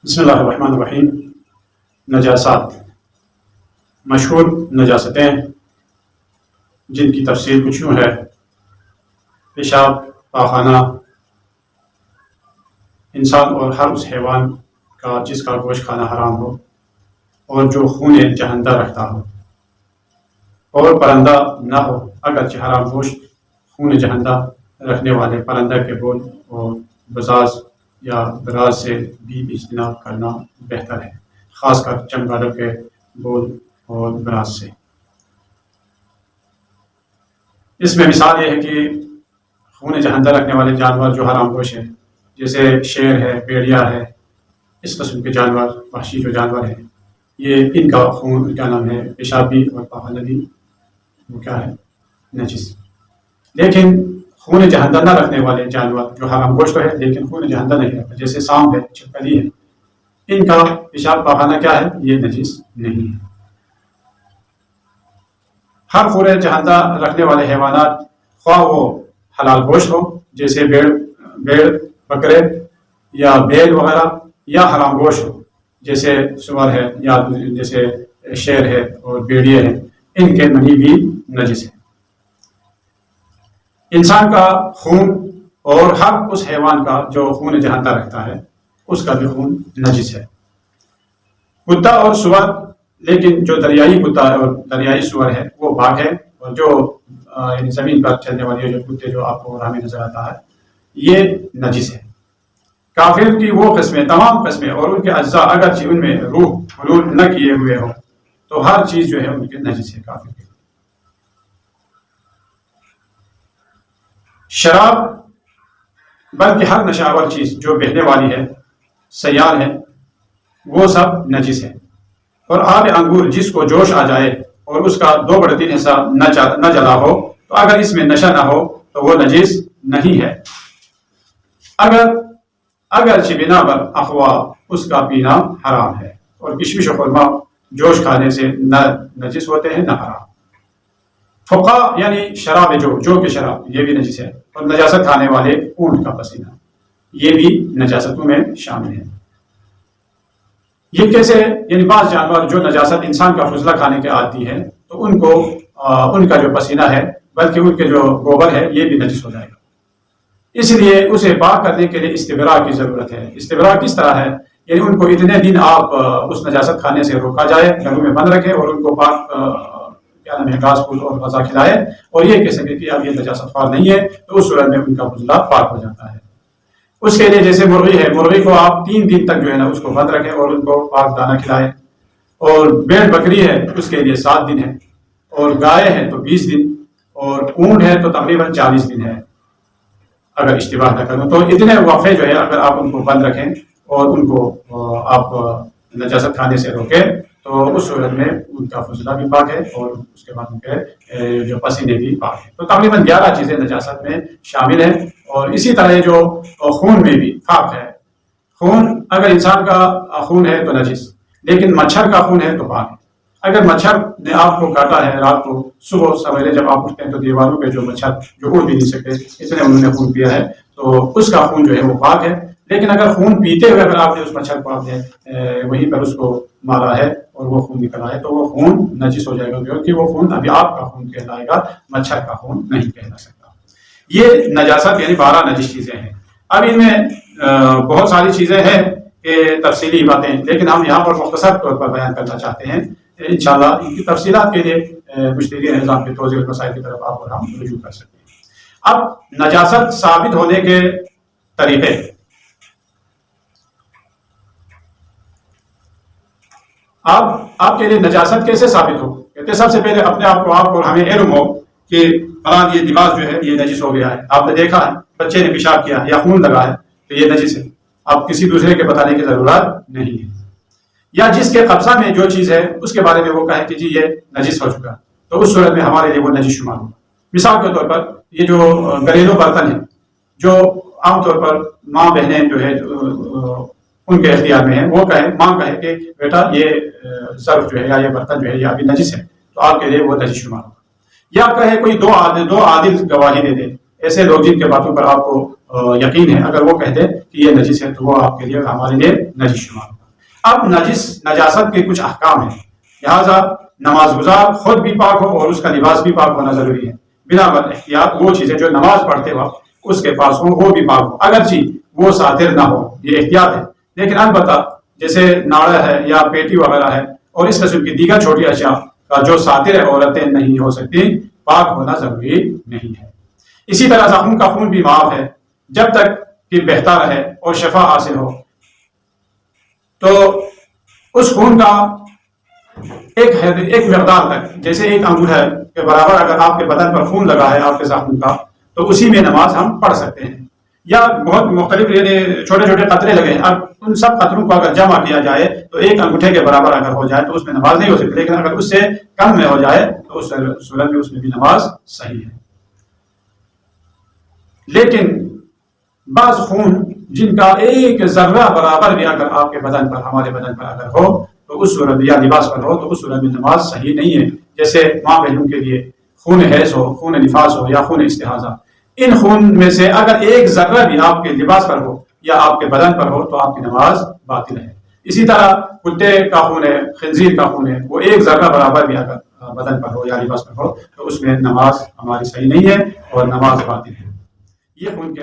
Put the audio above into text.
بسم اللہ الرحمن الرحیم۔ نجاسات، مشہور نجاستیں جن کی تفصیل کچھ یوں ہے: پیشاب، پاخانہ، انسان اور ہر اس حیوان کا جس کا گوشت کھانا حرام ہو اور جو خون جہندہ رکھتا ہو، اور پرندہ نہ ہو اگرچہ حرام گوشت خون جہندہ رکھنے والے پرندہ کے بول اور بزاز یا براز سے بھی اجتناب کرنا بہتر ہے، خاص کر چمگادڑ کے بول اور براز سے۔ اس میں مثال یہ ہے کہ خون جہندہ رکھنے والے جانور جو حرام گوشت ہیں، جیسے شیر ہے، بھیڑیا ہے، اس قسم کے جانور، وحشی جو جانور ہیں، یہ ان کا خون کیا نام ہے، پیشابی اور پاخانہ بھی وہ کیا ہے، نجس۔ لیکن خون جہندہ نہ رکھنے والے جانور جو حرام گوشت ہے لیکن خون جہندہ نہیں رکھتا، جیسے سانپ ہے، چھپکلی ہے، ان کا پیشاب پاخانہ کیا ہے، یہ نجس نہیں ہے۔ ہر خون جہندہ رکھنے والے حیوانات، خواہ وہ حلال گوشت ہو جیسے بیڑ، بکرے یا بیل وغیرہ، یا حرام گوشت ہو جیسے سور ہے یا جیسے شیر ہے اور بھیڑیے ہیں، ان کے منی بھی نجس ہے۔ انسان کا خون اور ہر اس حیوان کا جو خون جہندہ رکھتا ہے اس کا بھی خون نجس ہے۔ کتا اور سور، لیکن جو دریائی کتا اور دریائی سور ہے وہ پاک ہے، اور جو یعنی زمین پر چلنے والے جو کتے جو آپ کو ہمیں نظر آتا ہے یہ نجس ہے۔ کافر کی وہ قسمیں، تمام قسمیں اور ان کے اجزاء اگرچہ ان میں روح حلول نہ کیے ہوئے ہو تو ہر چیز جو ہے ان کے نجس ہے کافر کے۔ شراب، بلکہ ہر نشہ چیز جو بہنے والی ہے، سیال ہے، وہ سب نجس ہے۔ اور آب انگور جس کو جوش آ جائے اور اس کا 2/3 حصہ نہ جلا ہو تو اگر اس میں نشہ نہ ہو تو وہ نجس نہیں ہے، اگرچہ بنا پر اخوا اس کا پینا حرام ہے۔ اور کشمش و خرما جوش کھانے سے نہ نجس ہوتے ہیں نہ حرام۔ فقا یعنی شراب جو کہ شراب یہ بھی نجس ہے، اور نجاست کھانے والے اونٹ کا پسینہ یہ بھی نجاستوں میں شامل ہے۔ یہ کیسے؟ یعنی بعض جانور جو نجاست انسان کا فضلہ کھانے کے عادی ہے تو ان کا جو پسینہ ہے بلکہ ان کے جو گوبر ہے یہ بھی نجس ہو جائے گا، اس لیے اسے پاک کرنے کے لیے استبراء کی ضرورت ہے۔ استبراء کس طرح ہے؟ یعنی ان کو اتنے دن آپ اس نجاست کھانے سے روکا جائے، گھروں میں بند رکھے اور ان کو پاک کیا نام ہے گھاس پھول اور غذا کھلائے، اور یہ کہہ سکے کہ اب یہ نجاست خوار نہیں ہے، تو اس صورت میں ان کا فضلہ پاک ہو جاتا ہے۔ اس کے لیے جیسے مرغی ہے، مرغی کو آپ 3 دن تک جو ہے نا اس کو بند رکھیں اور ان کو پاک دانہ کھلائے، اور بھیڑ بکری ہے اس کے لیے 7 دن ہے، اور گائے ہے تو 20 دن، اور اونٹ ہے تو تقریباً 40 دن ہے اگر اشتباہ نہ کروں۔ تو اتنے وقفے جو ہے اگر آپ ان کو بند رکھیں اور ان کو آپ نجاست کھانے سے روکیں تو اس صورت میں ان کا فضلہ بھی پاک ہے اور اس کے بعد ان کے جو پسینے بھی پاک ہے۔ تو تقریباً 11 چیزیں نجاست میں شامل ہیں، اور اسی طرح جو خون میں بھی پاک ہے۔ خون اگر انسان کا خون ہے تو نجس، لیکن مچھر کا خون ہے تو پاک ہے۔ اگر مچھر نے آپ کو کاٹا ہے رات کو، صبح سویرے جب آپ اٹھتے ہیں تو دیواروں پہ جو مچھر جو اڑ بھی نہیں سکتے اتنے انہوں نے خون پیا ہے تو اس کا خون جو ہے وہ پاک ہے۔ لیکن اگر خون پیتے ہوئے اگر آپ نے اس مچھر کو آپ نے وہیں پر اس کو مارا ہے اور وہ خون نکلا ہے تو وہ خون نجس ہو جائے گا، کیونکہ وہ خون ابھی آپ کا خون کہلائے گا، مچھر کا خون نہیں کہلا سکتا۔ یہ نجاست یعنی 12 نجس چیزیں ہیں۔ اب ان میں بہت ساری چیزیں ہیں کہ تفصیلی باتیں، لیکن ہم یہاں پر مختصر طور پر بیان کرنا چاہتے ہیں۔ انشاءاللہ ان کی تفصیلات کے لیے مشتری نظام کے توضیح مسائل کی طرف آپ اور ہم رجوع کر سکتے ہیں۔ اب نجاست ثابت ہونے کے طریقے، آپ کے لیے نجاست کیسے ثابت ہو؟ کہتے سب سے پہلے اپنے آپ کو اور ہمیں علم ہو کہ فلاں یہ لباس جو ہے یہ نجس ہو گیا ہے، آپ نے دیکھا ہے بچے نے پیشاب کیا یا خون لگا ہے تو یہ نجس ہے، آپ کسی دوسرے کے بتانے کی ضرورت نہیں ہے۔ یا جس کے قبضہ میں جو چیز ہے اس کے بارے میں وہ کہے کہ جی یہ نجس ہو چکا، تو اس صورت میں ہمارے لیے وہ نجس شمار ہوگا۔ مثال کے طور پر یہ جو گھریلو برتن ہیں جو عام طور پر ماں بہنیں جو ہے ان کے اختیار میں ہے، وہ ماں کہے کہ بیٹا یہ ظرف جو ہے یا یہ برتن جو ہے یہ ابھی نجس ہے، تو آپ کے لیے وہ نجس شمار ہوگا۔ یا کہے کوئی دو عادل گواہی دے دے، ایسے لوگ جن کے باتوں پر آپ کو یقین ہے، اگر وہ کہتے کہ یہ نجس ہے تو وہ آپ کے لیے ہمارے لیے نجس شمار ہوگا۔ اب نجاست کے کچھ احکام ہیں، لہذا نماز گزار خود بھی پاک ہو اور اس کا لباس بھی پاک ہونا ضروری ہے۔ بنا بر احتیاط وہ چیزیں جو نماز پڑھتے وقت اس کے پاس ہوں وہ بھی پاک ہو، اگرچہ وہ ساتر نہ ہو، یہ احتیاط ہے، لیکن البتہ جیسے ناڑا ہے یا پیٹی وغیرہ ہے اور اس قسم کی دیگر چھوٹی اشیاء کا جو ساتر عورتیں نہیں ہو سکتی، پاک ہونا ضروری نہیں ہے۔ اسی طرح زخم کا خون بھی معاف ہے جب تک کہ بہتا رہے اور شفا حاصل ہو، تو اس خون کا ایک مقدار تک، جیسے ایک انگوٹھے کے برابر اگر آپ کے بدن پر خون لگا ہے آپ کے زخم کا، تو اسی میں نماز ہم پڑھ سکتے ہیں، یا بہت مختلف یعنی چھوٹے چھوٹے قطرے لگے ہیں، اب ان سب قطروں کو اگر جمع کیا جائے تو ایک انگوٹھے کے برابر اگر ہو جائے تو اس میں نماز نہیں ہو سکتی، لیکن اگر اس سے کم میں ہو جائے تو اس صورت میں اس میں بھی نماز صحیح ہے۔ لیکن بعض خون جن کا ایک ذرہ برابر بھی اگر آپ کے بدن پر، ہمارے بدن پر اگر ہو تو اس صورت میں، یا لباس پر ہو تو اس صورت میں نماز صحیح نہیں ہے، جیسے ماں بہنوں کے لیے خون حیض ہو، خون نفاس ہو یا خون استحاضہ، ان خون میں سے اگر ایک ذرہ بھی آپ کے لباس پر ہو یا آپ کے بدن پر ہو تو آپ کی نماز باطل ہے۔ اسی طرح کتے کا خون ہے، خنزیر کا خون ہے، وہ ایک ذرہ برابر بھی اگر بدن پر ہو یا لباس پر ہو تو اس میں نماز ہماری صحیح نہیں ہے اور نماز باطل ہے۔ یہ خون کے